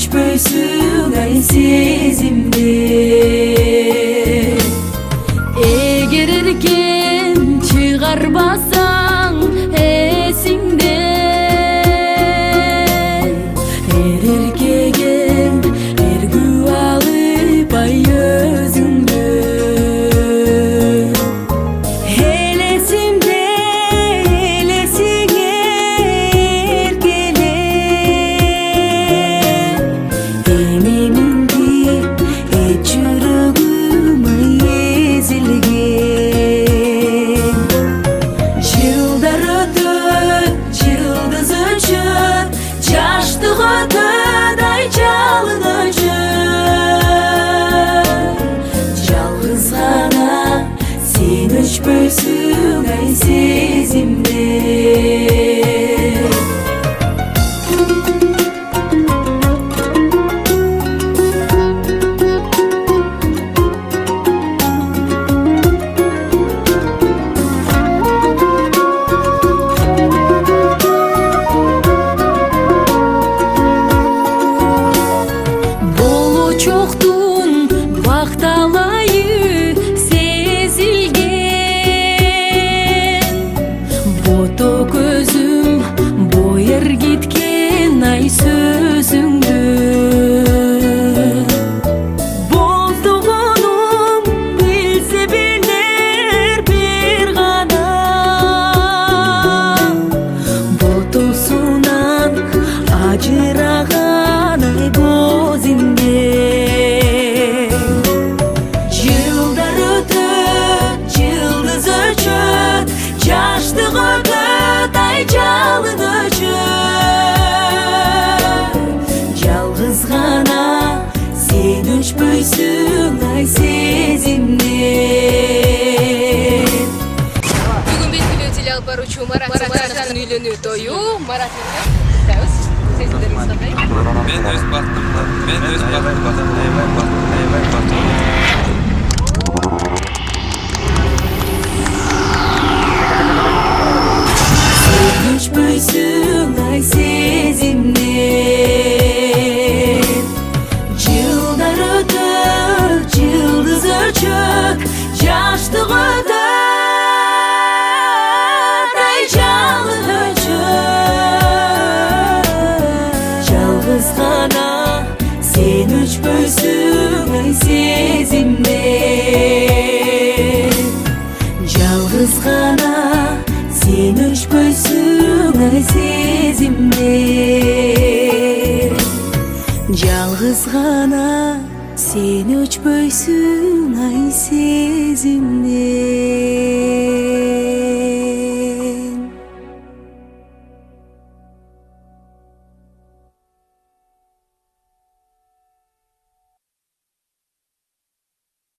өчпөйсүң ай сезимде. Эгер эркен чыгарбасаң эсиңде, эркегем эргүү алып ай өзүңдү. Элесимде элесиңе эркеле, эмиминди эч жүрөгүм ай эзилген. Жылдар өтөт, жылдыз өчөт, жаштык өтөт ай жалын өчөт. Жалгыз гана сен өчпөйсүң ай сезимде. Болочоктун бакталайы сезилген, бото көзүм бой эргиткен ай сөзүңдү. Болдугунум билсе билер бир гана, ботосунан ажыраган ай көзүңдө. Жылдар өтөт, жылдыз өчөт, жаштык өтөт ай жалын өчөт. Жалгыз гана сен өчпөйсүң ай сезимде. Бүгүн белгилүү теле алып баруучу Марат Самаровдун үйлөнүү тою. Марат күтөбүз. Сезимдериңиз кандай? Мен өз бактымдан Сен өчпөйсүң ай сезимде. Жылдар өтөт, жылдыз өчөт, жаштык өтөт ай жалын өчөт. Жалгыз гана сен өчпөйсүң ай сезимде. Жалгыз гана сен өчпөйсүң ай сезимде. Жалгыз гана сен өчпөйсүң ай сезимде.